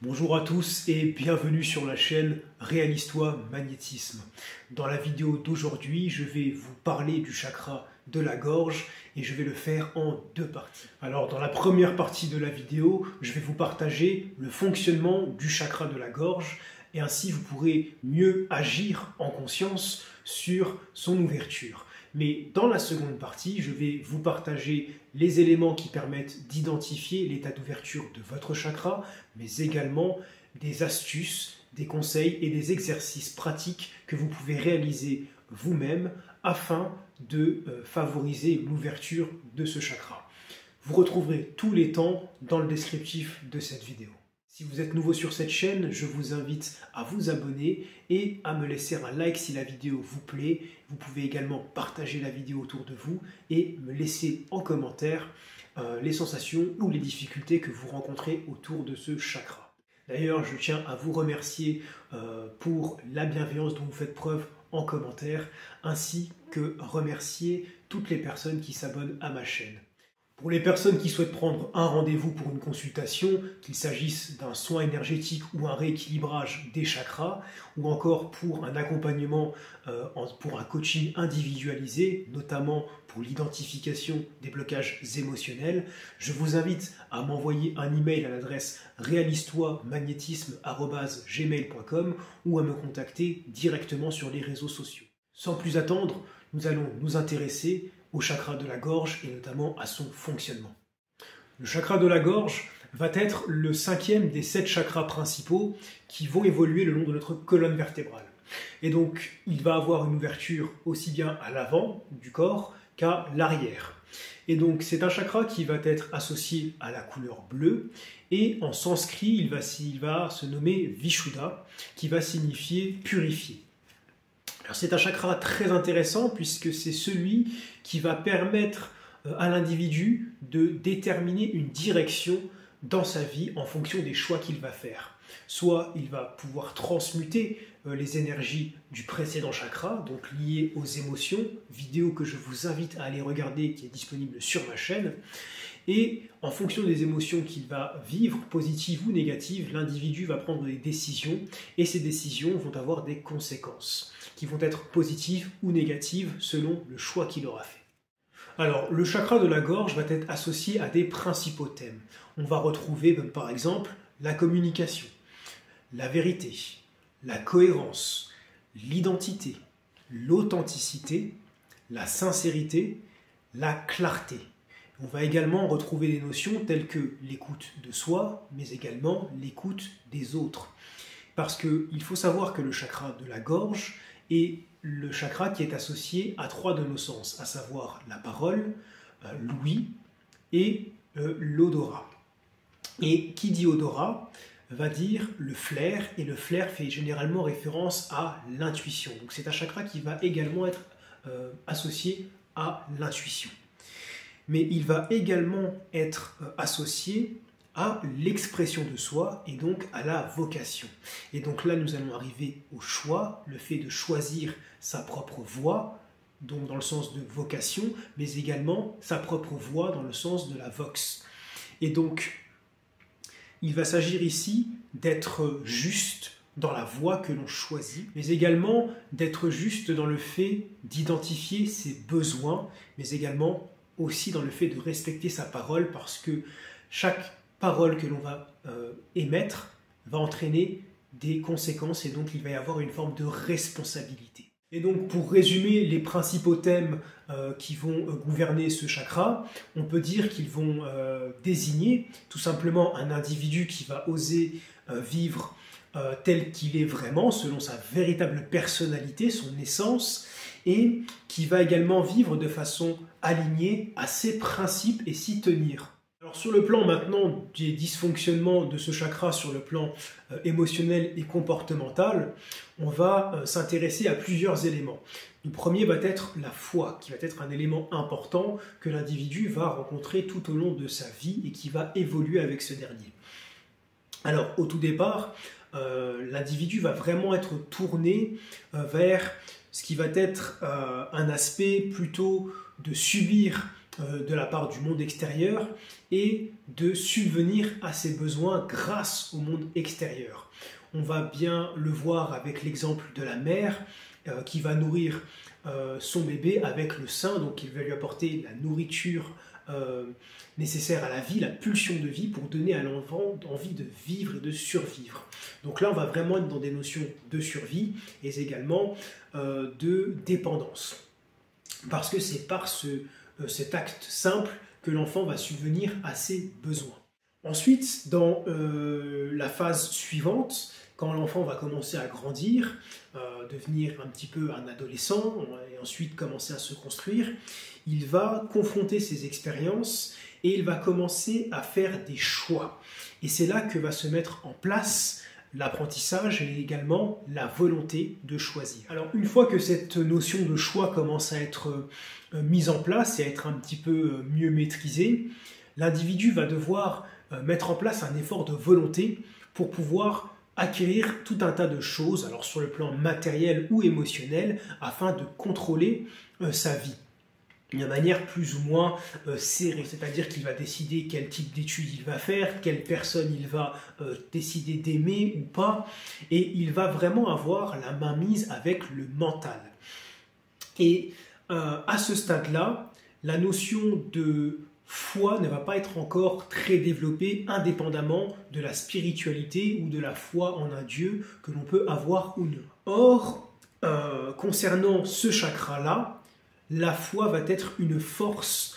Bonjour à tous et bienvenue sur la chaîne Réalise-toi Magnétisme. Dans la vidéo d'aujourd'hui, je vais vous parler du chakra de la gorge et je vais le faire en deux parties. Alors dans la première partie de la vidéo, je vais vous partager le fonctionnement du chakra de la gorge et ainsi vous pourrez mieux agir en conscience sur son ouverture. Mais dans la seconde partie, je vais vous partager les éléments qui permettent d'identifier l'état d'ouverture de votre chakra, mais également des astuces, des conseils et des exercices pratiques que vous pouvez réaliser vous-même afin de favoriser l'ouverture de ce chakra. Vous retrouverez tous les temps dans le descriptif de cette vidéo. Si vous êtes nouveau sur cette chaîne, je vous invite à vous abonner et à me laisser un like si la vidéo vous plaît. Vous pouvez également partager la vidéo autour de vous et me laisser en commentaire les sensations ou les difficultés que vous rencontrez autour de ce chakra. D'ailleurs, je tiens à vous remercier pour la bienveillance dont vous faites preuve en commentaire, ainsi que remercier toutes les personnes qui s'abonnent à ma chaîne. Pour les personnes qui souhaitent prendre un rendez-vous pour une consultation, qu'il s'agisse d'un soin énergétique ou un rééquilibrage des chakras, ou encore pour un accompagnement, pour un coaching individualisé, notamment pour l'identification des blocages émotionnels, je vous invite à m'envoyer un email à l'adresse réalise-toi-magnétisme@gmail.com ou à me contacter directement sur les réseaux sociaux. Sans plus attendre, nous allons nous intéresser au chakra de la gorge et notamment à son fonctionnement. Le chakra de la gorge va être le cinquième des 7 chakras principaux qui vont évoluer le long de notre colonne vertébrale. Et donc, il va avoir une ouverture aussi bien à l'avant du corps qu'à l'arrière. Et donc, c'est un chakra qui va être associé à la couleur bleue et en sanskrit, il va se nommer Vishuddha, qui va signifier purifier. C'est un chakra très intéressant puisque c'est celui qui va permettre à l'individu de déterminer une direction dans sa vie en fonction des choix qu'il va faire. Soit il va pouvoir transmuter les énergies du précédent chakra, donc liées aux émotions, vidéo que je vous invite à aller regarder qui est disponible sur ma chaîne. Et en fonction des émotions qu'il va vivre, positives ou négatives, l'individu va prendre des décisions et ces décisions vont avoir des conséquences qui vont être positives ou négatives selon le choix qu'il aura fait. Alors, le chakra de la gorge va être associé à des principaux thèmes. On va retrouver par exemple la communication, la vérité, la cohérence, l'identité, l'authenticité, la sincérité, la clarté. On va également retrouver des notions telles que l'écoute de soi, mais également l'écoute des autres. Parce qu'il faut savoir que le chakra de la gorge est le chakra qui est associé à 3 de nos sens, à savoir la parole, l'ouïe et l'odorat. Et qui dit odorat va dire le flair, et le flair fait généralement référence à l'intuition. Donc c'est un chakra qui va également être associé à l'intuition. Mais il va également être associé à l'expression de soi et donc à la vocation. Et donc là, nous allons arriver au choix, le fait de choisir sa propre voie, donc dans le sens de vocation, mais également sa propre voie dans le sens de la vox. Et donc, il va s'agir ici d'être juste dans la voie que l'on choisit, mais également d'être juste dans le fait d'identifier ses besoins, mais également aussi dans le fait de respecter sa parole, parce que chaque parole que l'on va émettre va entraîner des conséquences et donc il va y avoir une forme de responsabilité. Et donc pour résumer les principaux thèmes qui vont gouverner ce chakra, on peut dire qu'ils vont désigner tout simplement un individu qui va oser vivre tel qu'il est vraiment, selon sa véritable personnalité, son essence, et qui va également vivre de façon alignée à ses principes et s'y tenir. Alors sur le plan maintenant des dysfonctionnements de ce chakra, sur le plan émotionnel et comportemental, on va s'intéresser à plusieurs éléments. Le premier va être la foi, qui va être un élément important que l'individu va rencontrer tout au long de sa vie et qui va évoluer avec ce dernier. Alors au tout départ, l'individu va vraiment être tourné vers ce qui va être un aspect plutôt de subir de la part du monde extérieur et de subvenir à ses besoins grâce au monde extérieur. On va bien le voir avec l'exemple de la mère qui va nourrir son bébé avec le sein, donc il va lui apporter la nourriture nécessaire à la vie, la pulsion de vie pour donner à l'enfant envie de vivre et de survivre. Donc là, on va vraiment être dans des notions de survie et également de dépendance. Parce que c'est par cet acte simple que l'enfant va subvenir à ses besoins. Ensuite, dans la phase suivante, quand l'enfant va commencer à grandir, devenir un petit peu un adolescent et ensuite commencer à se construire, il va confronter ses expériences et il va commencer à faire des choix. Et c'est là que va se mettre en place l'apprentissage et également la volonté de choisir. Alors une fois que cette notion de choix commence à être mise en place et à être un petit peu mieux maîtrisée, l'individu va devoir mettre en place un effort de volonté pour pouvoir acquérir tout un tas de choses, alors sur le plan matériel ou émotionnel, afin de contrôler sa vie d'une manière plus ou moins serrée. C'est-à-dire qu'il va décider quel type d'études il va faire, quelle personne il va décider d'aimer ou pas, et il va vraiment avoir la main mise avec le mental. Et à ce stade-là, la notion de foi ne va pas être encore très développée indépendamment de la spiritualité ou de la foi en un Dieu que l'on peut avoir ou non. Or, concernant ce chakra-là, la foi va être une force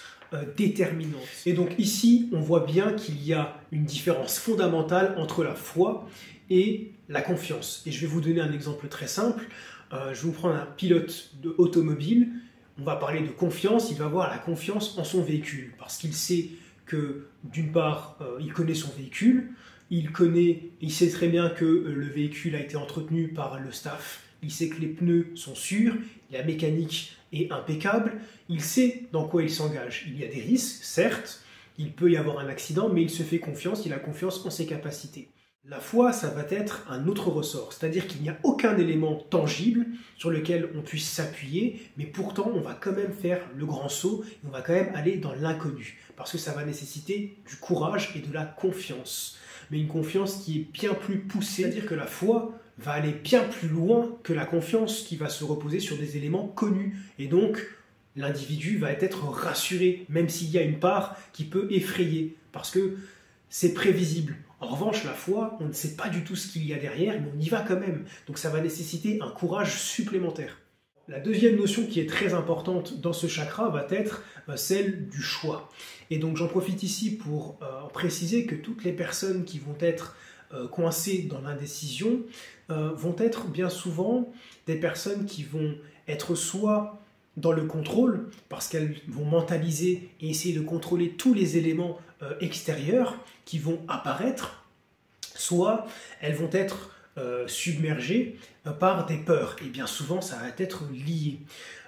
déterminante. Et donc ici, on voit bien qu'il y a une différence fondamentale entre la foi et la confiance. Et je vais vous donner un exemple très simple. Je vais vous prendre un pilote automobile. On va parler de confiance, il va avoir la confiance en son véhicule, parce qu'il sait que, d'une part, il connaît son véhicule, il sait très bien que le véhicule a été entretenu par le staff, il sait que les pneus sont sûrs, la mécanique est impeccable, il sait dans quoi il s'engage. Il y a des risques, certes, il peut y avoir un accident, mais il se fait confiance, il a confiance en ses capacités. La foi, ça va être un autre ressort, c'est-à-dire qu'il n'y a aucun élément tangible sur lequel on puisse s'appuyer, mais pourtant on va quand même faire le grand saut, et on va quand même aller dans l'inconnu, parce que ça va nécessiter du courage et de la confiance, mais une confiance qui est bien plus poussée, c'est-à-dire que la foi va aller bien plus loin que la confiance qui va se reposer sur des éléments connus, et donc l'individu va être rassuré, même s'il y a une part qui peut effrayer, parce que c'est prévisible. En revanche, la foi, on ne sait pas du tout ce qu'il y a derrière, mais on y va quand même. Donc ça va nécessiter un courage supplémentaire. La deuxième notion qui est très importante dans ce chakra va être celle du choix. Et donc j'en profite ici pour préciser que toutes les personnes qui vont être coincées dans l'indécision vont être bien souvent des personnes qui vont être soit dans le contrôle, parce qu'elles vont mentaliser et essayer de contrôler tous les éléments extérieurs qui vont apparaître, soit elles vont être submergées par des peurs. Et bien souvent, ça va être lié,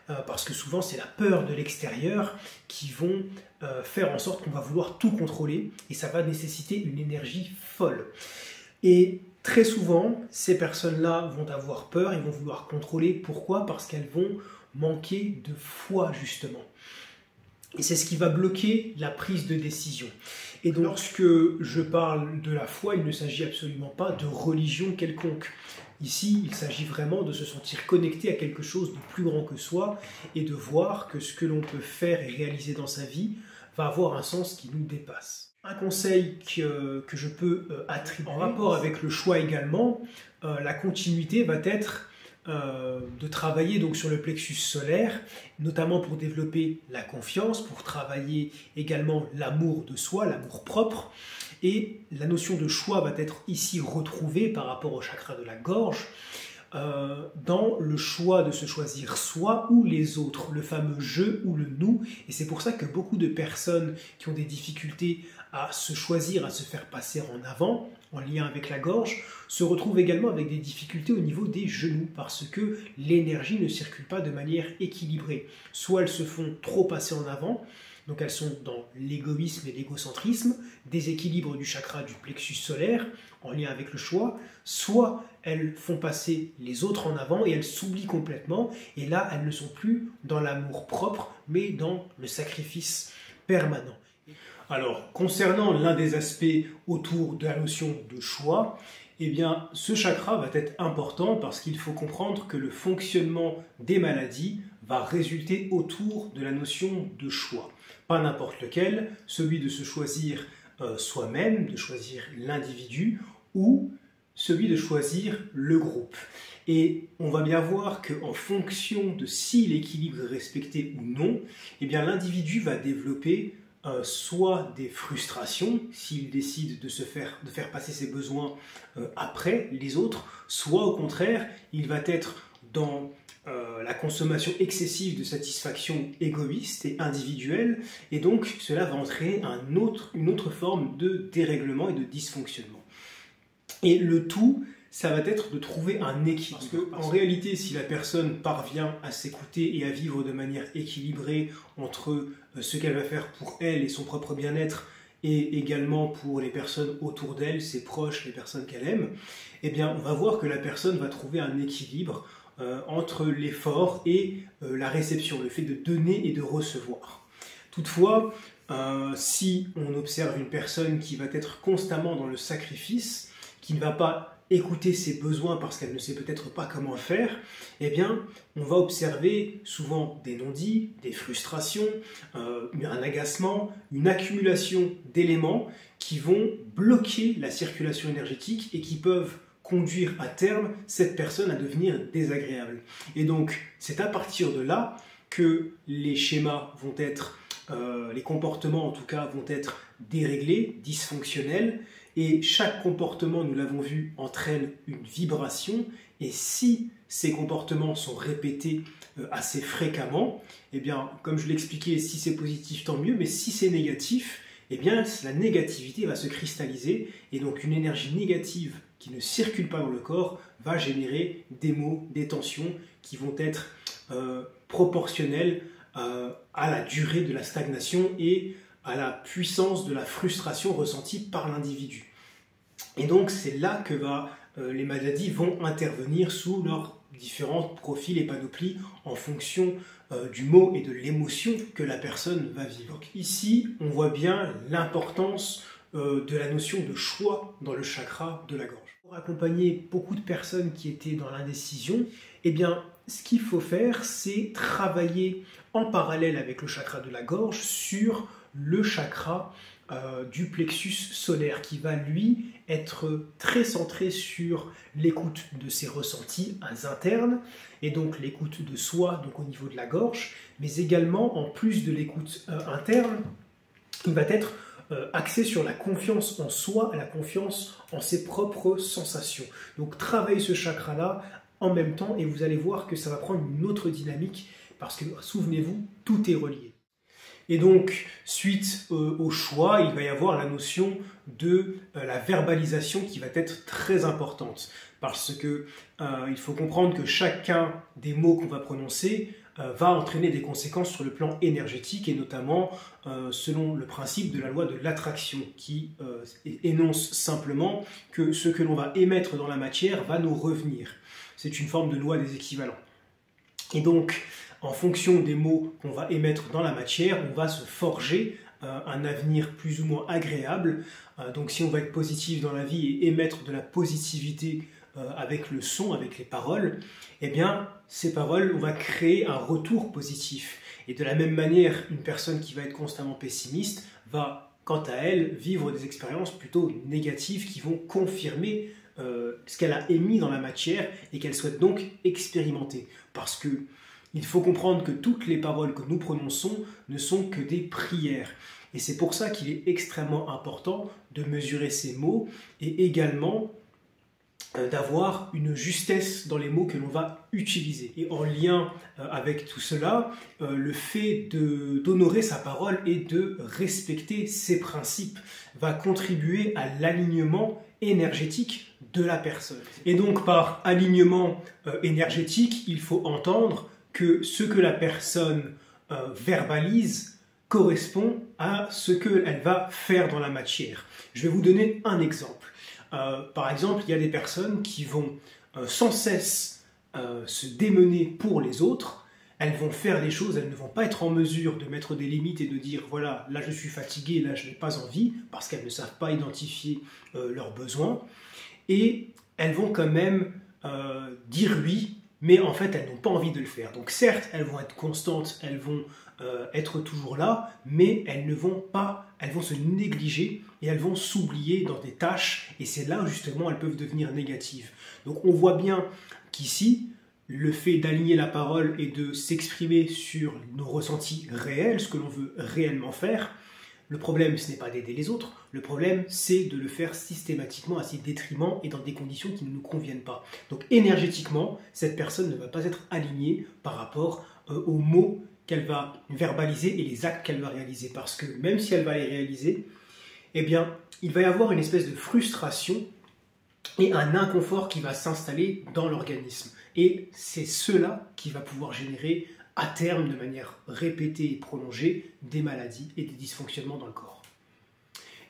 parce que souvent, c'est la peur de l'extérieur qui vont faire en sorte qu'on va vouloir tout contrôler, et ça va nécessiter une énergie folle. Et très souvent, ces personnes-là vont avoir peur, ils vont vouloir contrôler. Pourquoi? Parce qu'elles vont manquer de foi, justement. Et c'est ce qui va bloquer la prise de décision. Et donc, lorsque je parle de la foi, il ne s'agit absolument pas de religion quelconque. Ici, il s'agit vraiment de se sentir connecté à quelque chose de plus grand que soi et de voir que ce que l'on peut faire et réaliser dans sa vie va avoir un sens qui nous dépasse. Un conseil que je peux attribuer en rapport avec le choix également, la continuité va être de travailler donc sur le plexus solaire, notamment pour développer la confiance, pour travailler également l'amour de soi, l'amour propre. Et la notion de choix va être ici retrouvée par rapport au chakra de la gorge, dans le choix de se choisir soi ou les autres, le fameux je ou le nous. Et c'est pour ça que beaucoup de personnes qui ont des difficultés à se choisir, à se faire passer en avant, en lien avec la gorge, se retrouvent également avec des difficultés au niveau des genoux, parce que l'énergie ne circule pas de manière équilibrée. Soit elles se font trop passer en avant, donc elles sont dans l'égoïsme et l'égocentrisme, déséquilibre du chakra du plexus solaire, en lien avec le choix, soit elles font passer les autres en avant et elles s'oublient complètement, et là elles ne sont plus dans l'amour propre, mais dans le sacrifice permanent. Alors, concernant l'un des aspects autour de la notion de choix, eh bien, ce chakra va être important parce qu'il faut comprendre que le fonctionnement des maladies va résulter autour de la notion de choix. Pas n'importe lequel, celui de se choisir soi-même, de choisir l'individu, ou celui de choisir le groupe. Et on va bien voir qu'en fonction de si l'équilibre est respecté ou non, eh bien l'individu va développer soit des frustrations, s'il décide de faire passer ses besoins après les autres, soit au contraire, il va être dans la consommation excessive de satisfaction égoïste et individuelle, et donc cela va entraîner une autre forme de dérèglement et de dysfonctionnement. Et le tout, ça va être de trouver un équilibre. Parce que, en réalité, si la personne parvient à s'écouter et à vivre de manière équilibrée entre ce qu'elle va faire pour elle et son propre bien-être, et également pour les personnes autour d'elle, ses proches, les personnes qu'elle aime, eh bien, on va voir que la personne va trouver un équilibre entre l'effort et la réception, le fait de donner et de recevoir. Toutefois, si on observe une personne qui va être constamment dans le sacrifice, qui ne va pas écouter ses besoins parce qu'elle ne sait peut-être pas comment faire, eh bien, on va observer souvent des non-dits, des frustrations, un agacement, une accumulation d'éléments qui vont bloquer la circulation énergétique et qui peuvent conduire à terme cette personne à devenir désagréable. Et donc, c'est à partir de là que les schémas vont être, les comportements en tout cas, vont être déréglés, dysfonctionnels, et chaque comportement, nous l'avons vu, entraîne une vibration, et si ces comportements sont répétés assez fréquemment, eh bien, comme je l'expliquais, si c'est positif, tant mieux, mais si c'est négatif, eh bien, la négativité va se cristalliser, et donc une énergie négative qui ne circule pas dans le corps va générer des maux, des tensions qui vont être proportionnelles à la durée de la stagnation et à la puissance de la frustration ressentie par l'individu. Et donc c'est là que les maladies vont intervenir sous leurs différents profils et panoplies en fonction du mot et de l'émotion que la personne va vivre. Donc ici, on voit bien l'importance de la notion de choix dans le chakra de la gorge. Pour accompagner beaucoup de personnes qui étaient dans l'indécision, eh bien, ce qu'il faut faire, c'est travailler en parallèle avec le chakra de la gorge sur le chakra du plexus solaire qui va lui être très centré sur l'écoute de ses ressentis internes et donc l'écoute de soi donc au niveau de la gorge, mais également en plus de l'écoute interne, il va être axé sur la confiance en soi et la confiance en ses propres sensations. Donc travaillez ce chakra-là en même temps et vous allez voir que ça va prendre une autre dynamique parce que, souvenez-vous, tout est relié. Et donc, suite au choix, il va y avoir la notion de la verbalisation qui va être très importante. Parce que il faut comprendre que chacun des mots qu'on va prononcer va entraîner des conséquences sur le plan énergétique et notamment selon le principe de la loi de l'attraction qui énonce simplement que ce que l'on va émettre dans la matière va nous revenir. C'est une forme de loi des équivalents. Et donc, en fonction des mots qu'on va émettre dans la matière, on va se forger un avenir plus ou moins agréable. Donc si on va être positif dans la vie et émettre de la positivité avec le son, avec les paroles, eh bien ces paroles, on va créer un retour positif. Et de la même manière, une personne qui va être constamment pessimiste va, quant à elle, vivre des expériences plutôt négatives qui vont confirmer ce qu'elle a émis dans la matière et qu'elle souhaite donc expérimenter. Parce que il faut comprendre que toutes les paroles que nous prononçons ne sont que des prières. Et c'est pour ça qu'il est extrêmement important de mesurer ces mots et également d'avoir une justesse dans les mots que l'on va utiliser. Et en lien avec tout cela, le fait d'honorer sa parole et de respecter ses principes va contribuer à l'alignement énergétique de la personne. Et donc par alignement énergétique, il faut entendre que ce que la personne verbalise correspond à ce qu'elle va faire dans la matière. Je vais vous donner un exemple. Par exemple, il y a des personnes qui vont sans cesse se démener pour les autres, elles vont faire des choses, elles ne vont pas être en mesure de mettre des limites et de dire voilà, là je suis fatigué, là je n'ai pas envie, parce qu'elles ne savent pas identifier leurs besoins. Et elles vont quand même dire oui, mais en fait elles n'ont pas envie de le faire. Donc certes, elles vont être constantes, elles vont être toujours là, mais elles vont se négliger et elles vont s'oublier dans des tâches, et c'est là où justement elles peuvent devenir négatives. Donc on voit bien qu'ici, le fait d'aligner la parole et de s'exprimer sur nos ressentis réels, ce que l'on veut réellement faire, le problème, ce n'est pas d'aider les autres, le problème, c'est de le faire systématiquement à ses détriments et dans des conditions qui ne nous conviennent pas. Donc énergétiquement, cette personne ne va pas être alignée par rapport aux mots qu'elle va verbaliser et les actes qu'elle va réaliser. Parce que même si elle va les réaliser, eh bien, il va y avoir une espèce de frustration et un inconfort qui va s'installer dans l'organisme. Et c'est cela qui va pouvoir générer à terme, de manière répétée et prolongée, des maladies et des dysfonctionnements dans le corps.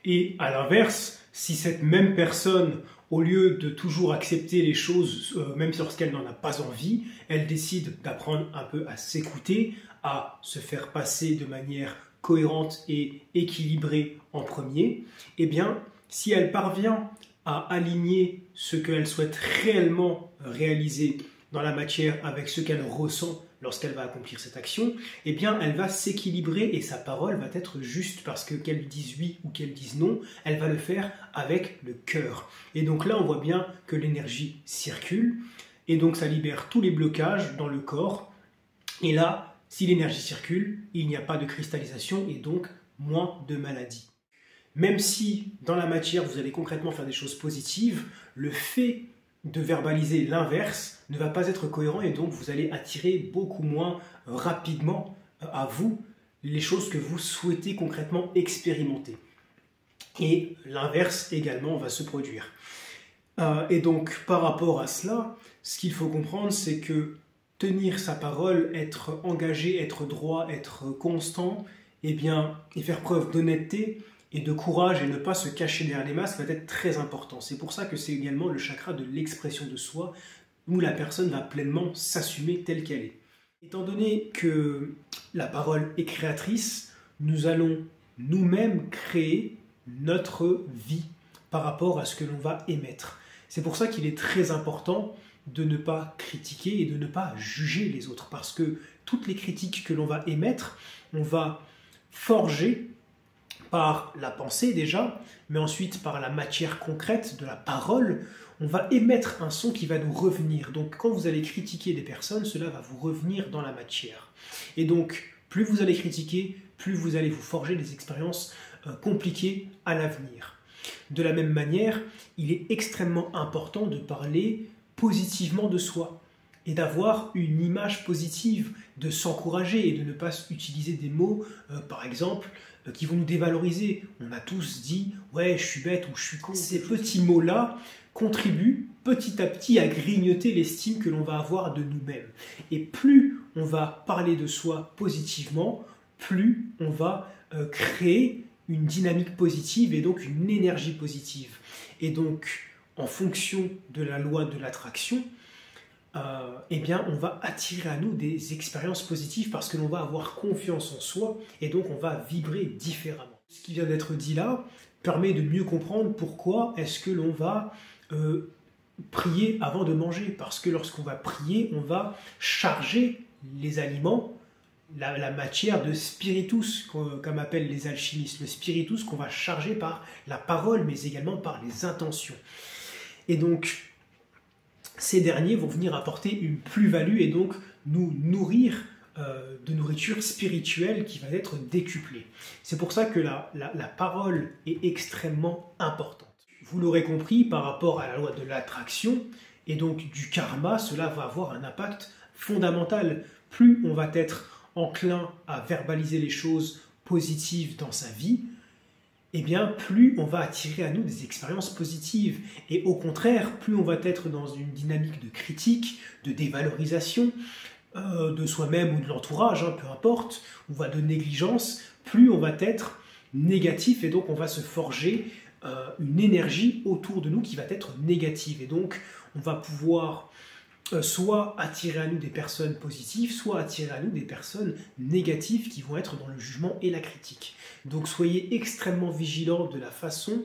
Et à l'inverse, si cette même personne, au lieu de toujours accepter les choses, même lorsqu'elle n'en a pas envie, elle décide d'apprendre un peu à s'écouter, à se faire passer de manière cohérente et équilibrée en premier, eh bien, si elle parvient à aligner ce qu'elle souhaite réellement réaliser dans la matière avec ce qu'elle ressent lorsqu'elle va accomplir cette action, eh bien, elle va s'équilibrer et sa parole va être juste parce que qu'elle dise oui ou qu'elle dise non, elle va le faire avec le cœur. Et donc là, on voit bien que l'énergie circule et donc ça libère tous les blocages dans le corps. Et là, si l'énergie circule, il n'y a pas de cristallisation et donc moins de maladies. Même si dans la matière, vous allez concrètement faire des choses positives, le fait de verbaliser l'inverse ne va pas être cohérent et donc vous allez attirer beaucoup moins rapidement à vous les choses que vous souhaitez concrètement expérimenter. Et l'inverse également va se produire. Et donc par rapport à cela, ce qu'il faut comprendre, c'est que tenir sa parole, être engagé, être droit, être constant, eh bien, et faire preuve d'honnêteté et de courage et ne pas se cacher derrière les masques va être très important. C'est pour ça que c'est également le chakra de l'expression de soi, où la personne va pleinement s'assumer telle qu'elle est. Étant donné que la parole est créatrice, nous allons nous-mêmes créer notre vie par rapport à ce que l'on va émettre. C'est pour ça qu'il est très important de ne pas critiquer et de ne pas juger les autres, parce que toutes les critiques que l'on va émettre, on va forger par la pensée déjà, mais ensuite par la matière concrète de la parole, on va émettre un son qui va nous revenir. Donc quand vous allez critiquer des personnes, cela va vous revenir dans la matière. Et donc, plus vous allez critiquer, plus vous allez vous forger des expériences compliquées à l'avenir. De la même manière, il est extrêmement important de parler positivement de soi et d'avoir une image positive, de s'encourager et de ne pas utiliser des mots, par exemple, qui vont nous dévaloriser. On a tous dit « ouais, je suis bête » ou « je suis con ». Ces petits mots-là contribuent petit à petit à grignoter l'estime que l'on va avoir de nous-mêmes. Et plus on va parler de soi positivement, plus on va créer une dynamique positive et donc une énergie positive. Et donc, en fonction de la loi de l'attraction, eh bien, on va attirer à nous des expériences positives parce que l'on va avoir confiance en soi et donc on va vibrer différemment. Ce qui vient d'être dit là permet de mieux comprendre pourquoi est-ce que l'on va prier avant de manger. Parce que lorsqu'on va prier, on va charger les aliments, la matière de spiritus, comme appellent les alchimistes, le spiritus qu'on va charger par la parole mais également par les intentions. Et donc, ces derniers vont venir apporter une plus-value et donc nous nourrir de nourriture spirituelle qui va être décuplée. C'est pour ça que la parole est extrêmement importante. Vous l'aurez compris, par rapport à la loi de l'attraction et donc du karma, cela va avoir un impact fondamental. Plus on va être enclin à verbaliser les choses positives dans sa vie, eh bien, plus on va attirer à nous des expériences positives. Et au contraire, plus on va être dans une dynamique de critique, de dévalorisation de soi-même ou de l'entourage, peu importe, ou de négligence, plus on va être négatif et donc on va se forger une énergie autour de nous qui va être négative. Et donc, on va pouvoir soit attirer à nous des personnes positives, soit attirer à nous des personnes négatives qui vont être dans le jugement et la critique. Donc soyez extrêmement vigilants de la façon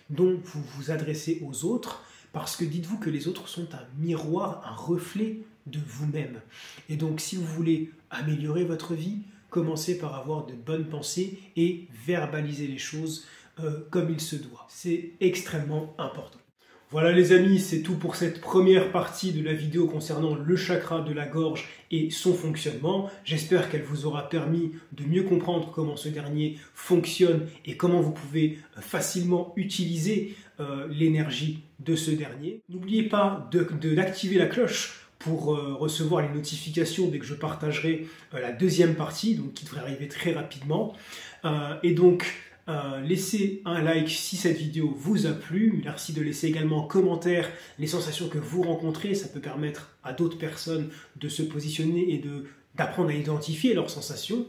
dont vous vous adressez aux autres, parce que dites-vous que les autres sont un miroir, un reflet de vous-même. Et donc si vous voulez améliorer votre vie, commencez par avoir de bonnes pensées et verbaliser les choses comme il se doit. C'est extrêmement important. Voilà les amis, c'est tout pour cette première partie de la vidéo concernant le chakra de la gorge et son fonctionnement. J'espère qu'elle vous aura permis de mieux comprendre comment ce dernier fonctionne et comment vous pouvez facilement utiliser l'énergie de ce dernier. N'oubliez pas d'activer la cloche pour recevoir les notifications dès que je partagerai la deuxième partie, donc qui devrait arriver très rapidement. Laissez un like si cette vidéo vous a plu. Merci de laisser également en commentaire les sensations que vous rencontrez. Ça peut permettre à d'autres personnes de se positionner et d'apprendre à identifier leurs sensations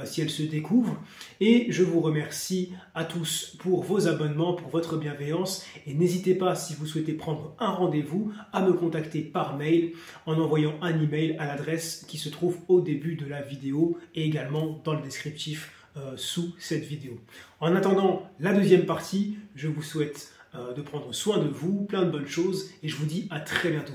si elles se découvrent. Et je vous remercie à tous pour vos abonnements, pour votre bienveillance. Et n'hésitez pas, si vous souhaitez prendre un rendez-vous, à me contacter par mail en envoyant un email à l'adresse qui se trouve au début de la vidéo et également dans le descriptif sous cette vidéo. En attendant la deuxième partie, je vous souhaite de prendre soin de vous, plein de bonnes choses et je vous dis à très bientôt.